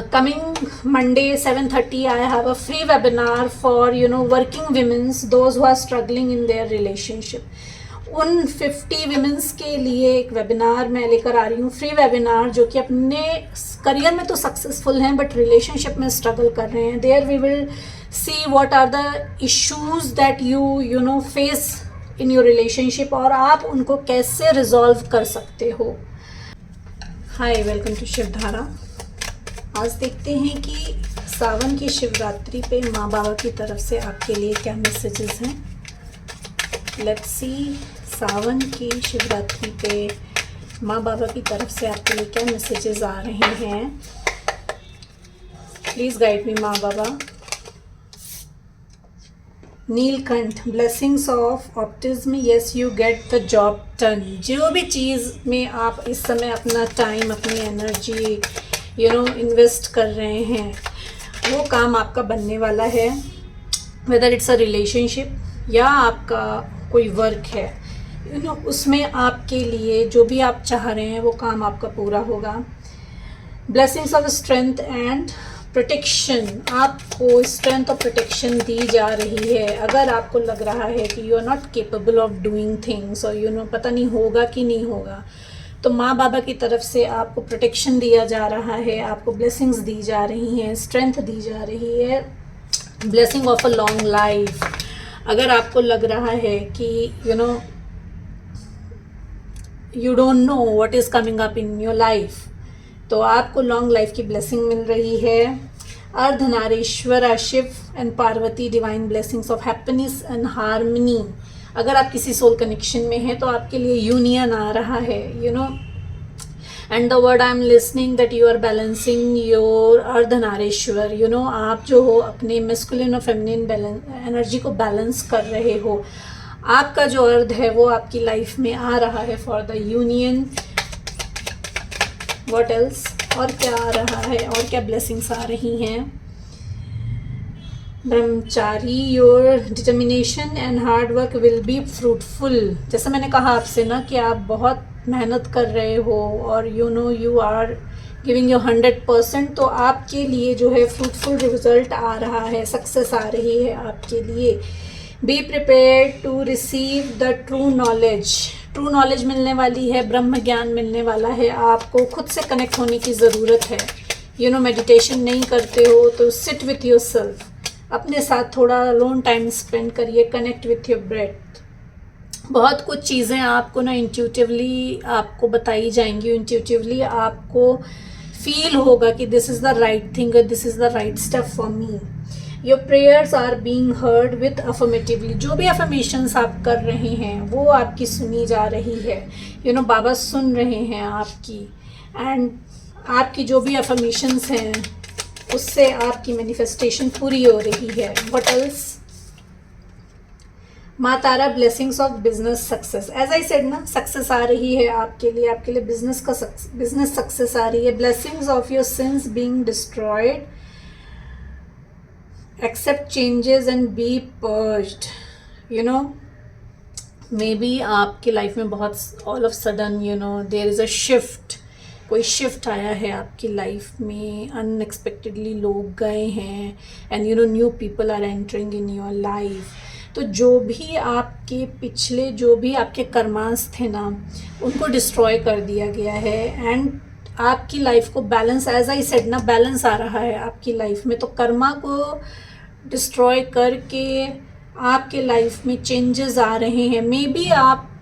Coming Monday 7:30 I have a free webinar for working women's, those who are struggling in their relationship. उन 50 women's के लिए एक webinar मैं लेकर आ रही हूँ, फ्री वेबिनार, जो कि अपने करियर में तो सक्सेसफुल हैं बट रिलेशनशिप में स्ट्रगल कर रहे हैं. There we will see what are the issues that you face in your relationship और आप उनको कैसे रिजॉल्व कर सकते हो. Hi, welcome to Shivdhara. आज देखते हैं कि सावन की शिवरात्रि पे माँ बाबा की तरफ से आपके लिए क्या मैसेजेस हैं. लेट्स सी, सावन की शिवरात्रि पे माँ बाबा की तरफ से आपके लिए क्या मैसेजेस आ रहे हैं. प्लीज़ गाइड मी माँ बाबा. Neelkanth, blessings of optimism, yes you get the job done. जो भी चीज़ में आप इस समय अपना टाइम, अपनी एनर्जी इन्वेस्ट कर रहे हैं, वो काम आपका बनने वाला है. वेदर इट्स अ रिलेशनशिप या आपका कोई वर्क है, उसमें आपके लिए जो भी आप चाह रहे हैं वो काम आपका पूरा होगा. Blessings of strength and protection, आपको स्ट्रेंथ और प्रोटेक्शन दी जा रही है. अगर आपको लग रहा है कि you are not capable of doing things और पता नहीं होगा कि नहीं होगा, तो माँ बाबा की तरफ से आपको प्रोटेक्शन दिया जा रहा है, आपको ब्लेसिंग्स दी जा रही हैं, स्ट्रेंथ दी जा रही है. Blessing of a long life. अगर आपको लग रहा है कि you don't know what is coming up in your life, तो आपको लॉन्ग लाइफ की ब्लेसिंग मिल रही है. Ardhanarishvara Shiva and Parvati, divine blessings of happiness and harmony. अगर आप किसी सोल कनेक्शन में हैं तो आपके लिए यूनियन आ रहा है, and the word I am listening that you are balancing your Ardhanarishvara. आप जो हो अपने मेस्कुलिन और फेमिनिन एनर्जी को बैलेंस कर रहे हो. आपका जो अर्ध है वो आपकी लाइफ में आ रहा है for the union. What else, और क्या आ रहा है, और क्या ब्लेसिंग्स आ रही हैं. ब्रह्मचारी, your determination and hard work will be fruitful. जैसे मैंने कहा आपसे ना कि आप बहुत मेहनत कर रहे हो और यू आर गिविंग योर 100%, तो आपके लिए जो है फ्रूटफुल रिजल्ट आ रहा है, सक्सेस आ रही है आपके लिए. Be prepared to receive the true knowledge. True knowledge मिलने वाली है, ब्रह्म ज्ञान मिलने वाला है. आपको खुद से कनेक्ट होने की ज़रूरत है. मेडिटेशन नहीं करते हो तो सिट विथ योर सेल्फ, अपने साथ थोड़ा लोन टाइम स्पेंड करिए, कनेक्ट विथ योर ब्रेथ. बहुत कुछ चीज़ें आपको ना इंट्यूटिवली आपको बताई जाएंगी. इंट्यूटिवली आपको फील होगा कि this is the right thing, this is the right step for me. Your prayers are being heard with affirmatively. जो भी अफर्मेशंस आप कर रहे हैं वो आपकी सुनी जा रही है. बाबा सुन रहे हैं आपकी, एंड आपकी जो भी अफर्मेशंस हैं उससे आपकी मैनिफेस्टेशन पूरी हो रही है. What else. माँ Tara, blessings of business success. As I said ना, सक्सेस आ रही है आपके लिए बिजनेस सक्सेस आ रही है. Blessings of your sins being destroyed. Accept changes and be purged. Maybe आपकी लाइफ में बहुत all of sudden there is a shift. कोई शिफ्ट आया है आपकी लाइफ में, अनएक्सपेक्टेडली लोग गए हैं, and new people are entering in your life. तो जो भी आपके पिछले जो भी आपके कर्मांश थे ना, उनको डिस्ट्रॉय कर दिया गया है, एंड आपकी लाइफ को बैलेंस, एज आई सेड ना, बैलेंस आ रहा है आपकी लाइफ में. तो कर्मा को डिस्ट्रॉय करके आपके लाइफ में चेंजेस आ रहे हैं. मे बी आप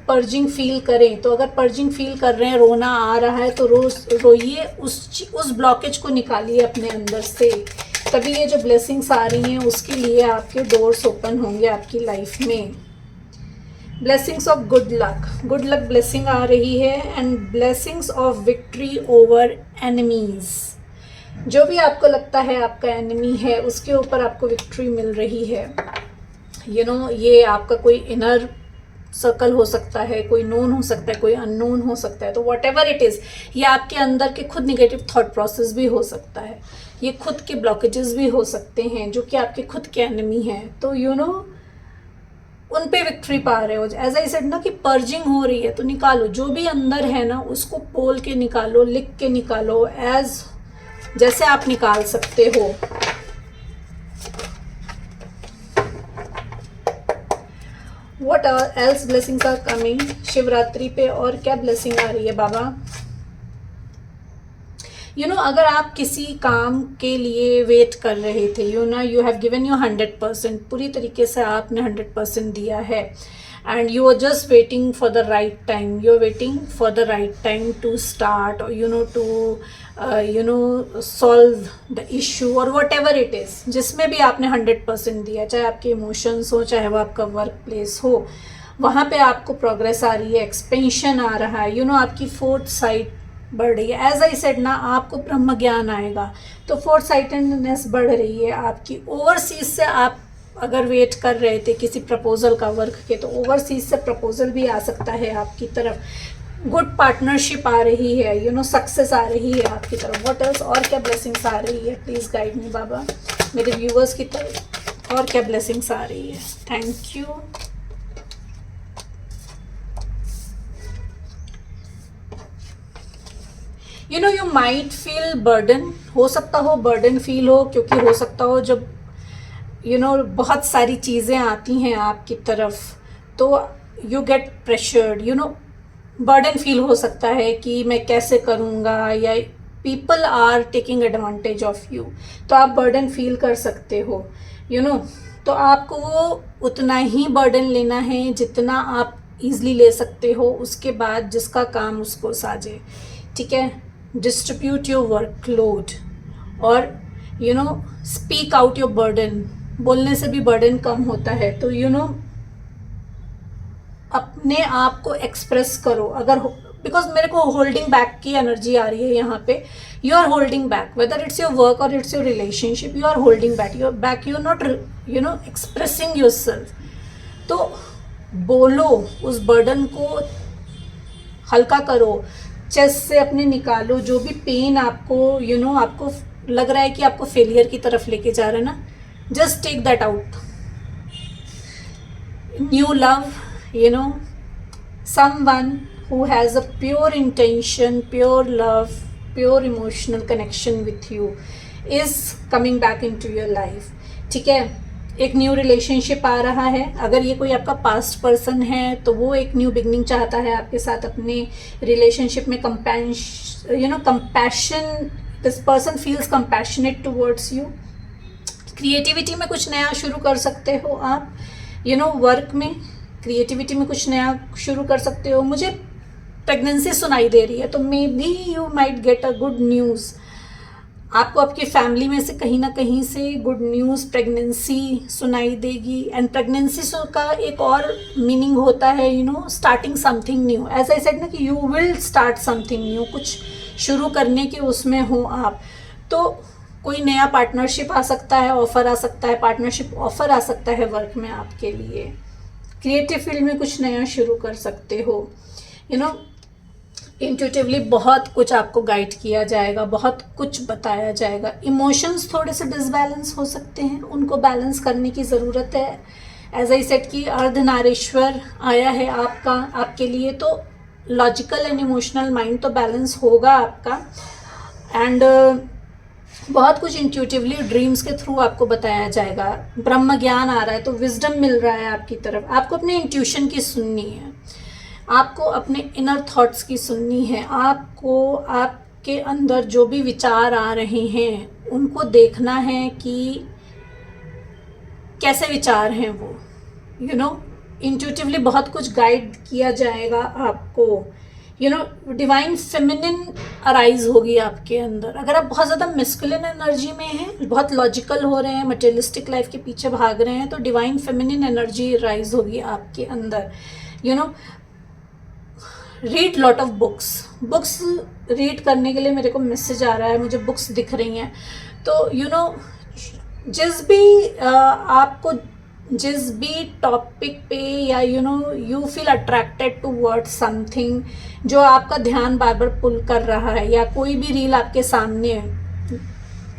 पर्जिंग फील करें, तो अगर पर्जिंग फील कर रहे हैं, रोना आ रहा है, तो रोइए, उस ब्लॉकेज को निकालिए अपने अंदर से. तभी ये जो ब्लेसिंग्स आ रही हैं उसके लिए आपके डोर्स ओपन होंगे आपकी लाइफ में. Blessings of good luck blessing आ रही है, and blessings of victory over enemies. जो भी आपको लगता है आपका एनिमी है, उसके ऊपर आपको विक्ट्री मिल रही है. ये आपका कोई इनर सर्कल हो सकता है, कोई नोन हो सकता है, कोई अननोन हो सकता है. तो वॉट एवर इट इज़, ये आपके अंदर के खुद निगेटिव थॉट प्रोसेस भी हो सकता है, ये खुद के ब्लॉकेजेस भी हो सकते हैं जो कि आपके खुद के एनिमी हैं. तो उन पे विक्ट्री पा रहे हो. एज आई सेड ना कि पर्जिंग हो रही है, तो निकालो जो भी अंदर है ना, उसको बोल के निकालो, लिख के निकालो. एज जैसे आप निकाल सकते हो। What else blessings are coming Shivratri पे, और क्या ब्लेसिंग आ रही है बाबा? अगर आप किसी काम के लिए वेट कर रहे थे, यू हैव गिवन यू 100%, पूरी तरीके से आपने 100% दिया है, and you are just waiting for the right time, you are waiting for the right time to start, to solve the issue और वट एवर इट इज़, जिसमें भी आपने 100% दिया, चाहे आपके इमोशंस हो, चाहे वो आपका वर्क प्लेस हो, वहाँ पे आपको प्रोग्रेस आ रही है, एक्सपेंशन आ रहा है, आपकी फोर्थ साइट बढ़ रही है। एज आई सेड ना, आपको ब्रह्म ज्ञान आएगा, तो फोर्थ साइटेडनेस बढ़ रही है आपकी। ओवरसीज से आप अगर वेट कर रहे थे किसी प्रपोजल का वर्क के, तो ओवरसीज से प्रपोजल भी आ सकता है आपकी तरफ, गुड पार्टनरशिप आ रही है, सक्सेस आ रही है आपकी तरफ। व्हाट एल्स, और क्या ब्लेसिंग्स आ रही है? प्लीज़ गाइड मी बाबा, मेरे व्यूवर्स की तरफ और क्या ब्लेसिंग्स आ रही है? Thank you. You might feel burden, हो सकता हो बर्डन फील हो, क्योंकि हो सकता हो जब बहुत सारी चीज़ें आती हैं आपकी तरफ, तो you get pressured, burden feel हो सकता है कि मैं कैसे करूँगा, या people are taking advantage of you, तो आप बर्डन फील कर सकते हो, तो आपको वो उतना ही बर्डन लेना है जितना आप ईज़िली ले सकते हो, उसके बाद जिसका काम उसको साजे, ठीक है। डिस्ट्रीब्यूट योर वर्कलोड, और स्पीक आउट योर बर्डन, बोलने से भी बर्डन कम होता है, तो अपने आप को एक्सप्रेस करो। अगर बिकॉज मेरे को होल्डिंग बैक की एनर्जी आ रही है यहाँ पे, you are holding back, whether it's your work और it's your relationship, you are holding back, you are not expressing yourself. तो बोलो, उस बर्डन को हल्का करो, चेस्ट से अपने निकालो, जो भी पेन आपको आपको लग रहा है कि आपको फेलियर की तरफ लेके जा रहा है ना, just take that out. New love, someone who has a pure intention, pure love, pure emotional connection with you is coming back into your life, ठीक है। एक न्यू रिलेशनशिप आ रहा है, अगर ये कोई आपका पास्ट पर्सन है तो वो एक न्यू बिगनिंग चाहता है आपके साथ अपने रिलेशनशिप में। Compassion, this person feels compassionate towards you. Creativity में कुछ नया शुरू कर सकते हो आप, वर्क में क्रिएटिविटी में कुछ नया शुरू कर सकते हो। मुझे प्रेगनेंसी सुनाई दे रही है, तो may be you might get a good news, आपको आपकी फैमिली में से कहीं ना कहीं से गुड न्यूज़ प्रेगनेंसी सुनाई देगी। एंड प्रेगनेंसी का एक और मीनिंग होता है स्टार्टिंग समथिंग न्यू। ऐसा ही सेड ना कि you will start something new, कुछ शुरू करने के उसमें हो आप, तो कोई नया पार्टनरशिप आ सकता है, ऑफ़र आ सकता है, पार्टनरशिप ऑफ़र आ सकता है वर्क में आपके लिए। क्रिएटिव फील्ड में कुछ नया शुरू कर सकते हो। इंट्यूटिवली बहुत कुछ आपको गाइड किया जाएगा, बहुत कुछ बताया जाएगा। इमोशंस थोड़े से डिसबैलेंस हो सकते हैं, उनको बैलेंस करने की ज़रूरत है। एज आई सेड कि अर्धनारीश्वर आया है आपके लिए, तो लॉजिकल एंड इमोशनल माइंड तो बैलेंस होगा आपका। एंड बहुत कुछ इंट्यूटिवली ड्रीम्स के थ्रू आपको बताया जाएगा। ब्रह्म ज्ञान आ रहा है, तो विजडम मिल रहा है आपकी तरफ। आपको अपने इंट्यूशन की सुननी है, आपको अपने इनर थॉट्स की सुननी है, आपको आपके अंदर जो भी विचार आ रहे हैं उनको देखना है कि कैसे विचार हैं वो। इंट्यूटिवली बहुत कुछ गाइड किया जाएगा आपको। डिवाइन फेमिनिन अराइज होगी आपके अंदर। अगर आप बहुत ज़्यादा मैस्कुलिन एनर्जी में हैं, बहुत लॉजिकल हो रहे हैं, मटेरियलिस्टिक लाइफ के पीछे भाग रहे हैं, तो डिवाइन फेमिनिन एनर्जी राइज होगी आपके अंदर। Read lot of books read करने के लिए मेरे को मैसेज आ रहा है, मुझे बुक्स दिख रही हैं। तो जिस भी आपको जिस भी टॉपिक पे या you feel attracted to word something, जो आपका ध्यान बार बार पुल कर रहा है, या कोई भी रील आपके सामने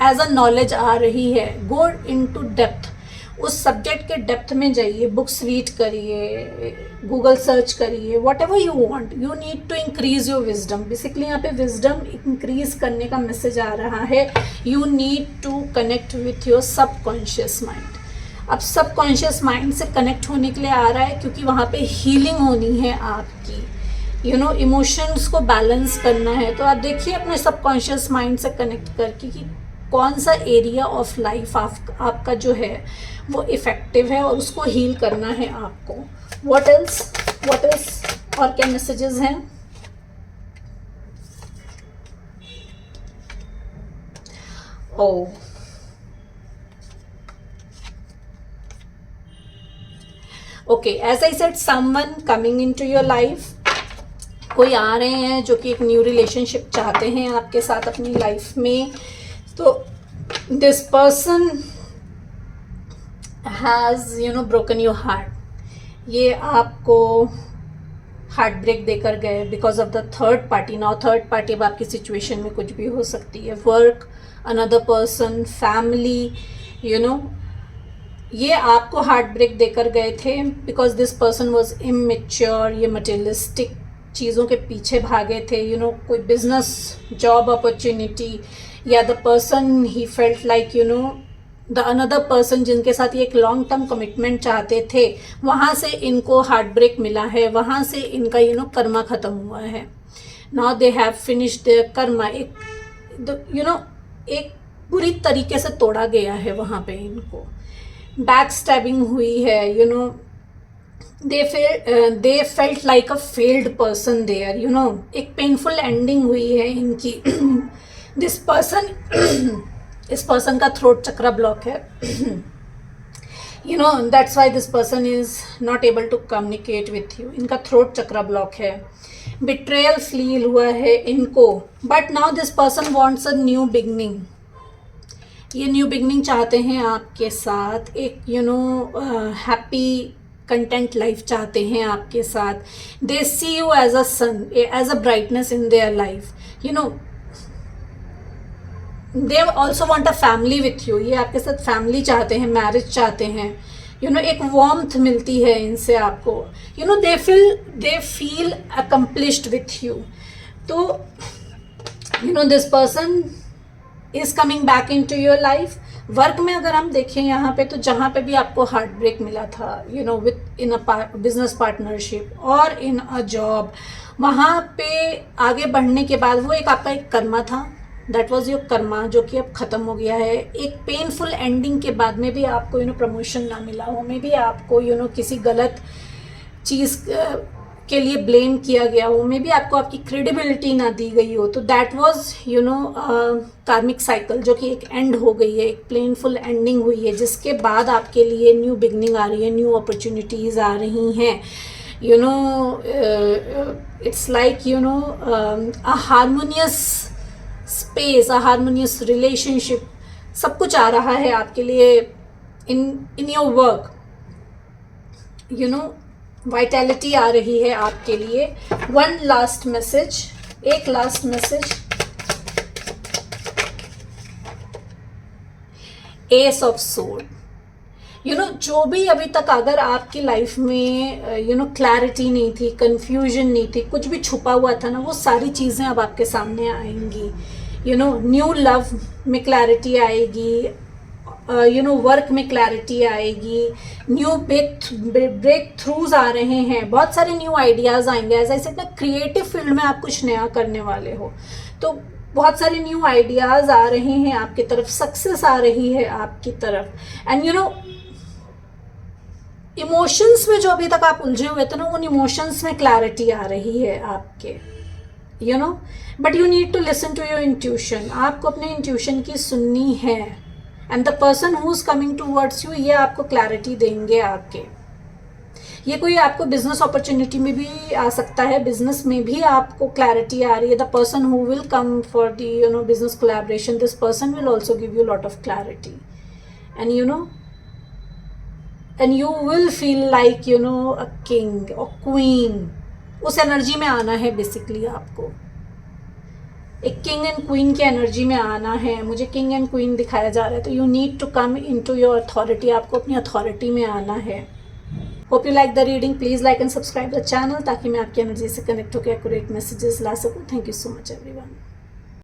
एज अ नॉलेज आ रही है, गो इन टू डेप्थ, उस सब्जेक्ट के डेप्थ में जाइए, बुक्स रीड करिए, गूगल सर्च करिए, whatever you want, you need to increase your wisdom. Basically यहाँ पे विजडम इंक्रीज करने का मैसेज आ रहा है। You need to connect with your subconscious mind. अब सबकॉन्शियस माइंड से कनेक्ट होने के लिए आ रहा है क्योंकि वहाँ पे हीलिंग होनी है आपकी, यू नो, इमोशंस को बैलेंस करना है। तो आप देखिए अपने सबकॉन्शियस माइंड से कनेक्ट करके कि कौन सा एरिया ऑफ लाइफ आपका जो है वो इफ़ेक्टिव है और उसको हील करना है आपको। व्हाट एल्स और क्या मैसेजेस हैं? Oh okay, as I said, someone coming into your life, कोई आ रहे हैं जो कि एक न्यू रिलेशनशिप चाहते हैं आपके साथ अपनी लाइफ में। तो this person has you know broken your heart. ये आपको हार्ट ब्रेक देकर गए because of the third party. Now third party अब आपकी सिचुएशन में कुछ भी हो सकती है, work, another person, family, you know, ये आपको हार्ट ब्रेक देकर गए थे because this person was immature. ये मटेरियलिस्टिक चीज़ों के पीछे भागे थे, यू नो, कोई बिजनेस, जॉब अपॉर्चुनिटी, या the person he felt like you know the another person जिनके साथ ये एक लॉन्ग टर्म कमिटमेंट चाहते थे, वहाँ से इनको हार्ट ब्रेक मिला है, वहाँ से इनका यू नो कर्मा ख़त्म हुआ है। Now they have finished their karma. एक यू नो एक बुरी तरीके से तोड़ा गया है वहाँ पे, इनको बैक स्टैबिंग हुई है, you know, they felt like a failed person there, you know, एक पेनफुल एंडिंग हुई है इनकी। दिस पर्सन इस पर्सन का थ्रोट चक्रा ब्लॉक है, you know, that's why this person is not able to communicate with you. इनका throat chakra block है, betrayal feel हुआ है इनको, but now this person wants a new beginning. ये new beginning चाहते हैं आपके साथ, एक you no happy content life चाहते हैं आपके साथ। They see you as a sun, as a brightness in their life, you know, they also want a family with you. ये आपके साथ फैमिली चाहते हैं, मैरिज चाहते हैं, यू नो, एक वार्मथ मिलती है इनसे आपको, you know, they feel accomplished with you. तो you know this person is coming back into your life. Work में अगर हम देखें यहाँ पे, तो जहाँ पे भी आपको हार्ट ब्रेक मिला था, you know, with in a business partnership और इन अ जॉब, वहाँ पे आगे बढ़ने के बाद वो एक आपका एक कर्मा था, दैट वॉज योर कर्मा, जो कि अब ख़त्म हो गया है। एक पेनफुल एंडिंग के बाद में भी आपको यू नो प्रमोशन ना मिला हो, में भी आपको यू नो किसी गलत चीज़ के लिए ब्लेम किया गया हो, में भी आपको आपकी क्रेडिबिलिटी ना दी गई हो, तो दैट वाज यू नो कार्मिक साइकिल जो कि एक एंड हो गई है, एक प्लेनफुल एंडिंग हुई है, जिसके बाद आपके लिए न्यू बिगनिंग आ रही है, न्यू अपॉर्चुनिटीज़ आ रही हैं, you know, it's like you know a harmonious space, a harmonious relationship, सब कुछ आ रहा है आपके लिए in your work, you know, vitality आ रही है आपके लिए। वन लास्ट मैसेज, एक last message, ace of sword. You know, जो भी अभी तक अगर आपकी लाइफ में यू नो क्लैरिटी नहीं थी, कंफ्यूजन नहीं थी, कुछ भी छुपा हुआ था ना, वो सारी चीज़ें अब आपके सामने आएंगी। यू नो, न्यू लव में क्लैरिटी आएगी, यू नो, वर्क में क्लैरिटी आएगी, न्यू ब्रेक थ्रूज आ रहे हैं, बहुत सारे न्यू आइडियाज़ आएंगे। एज आई सेड ना, क्रिएटिव फील्ड में आप कुछ नया करने वाले हो, तो बहुत सारे न्यू आइडियाज़ आ रहे हैं आपकी तरफ, सक्सेस आ रही है आपकी तरफ। एंड यू नो, इमोशंस में जो अभी तक आप उलझे हुए थे ना, उन इमोशंस में क्लैरिटी आ रही है आपके, you know, but you need to listen to your intuition. आपको अपने इंट्यूशन की सुननी है, and the person who is coming towards you, ये आपको क्लैरिटी देंगे आपके। ये कोई आपको बिजनेस अपॉर्चुनिटी में भी आ सकता है, बिजनेस में भी आपको क्लैरिटी आ रही है। The person who will come for the you know business collaboration, this person will also give you lot of clarity, and you know, and you will feel like you know a king और queen. उस energy में आना है basically आपको। एक king and queen की energy में आना है, मुझे किंग एंड क्वीन दिखाया जा रहा है, तो you need to come into your authority, आपको अपनी अथॉरिटी में आना है। Hope you like the reading, please like and subscribe the channel ताकि मैं आपकी एनर्जी से कनेक्ट होकर एक्यूरेट मैसेजेस ला सकूँ। Thank you so much everyone.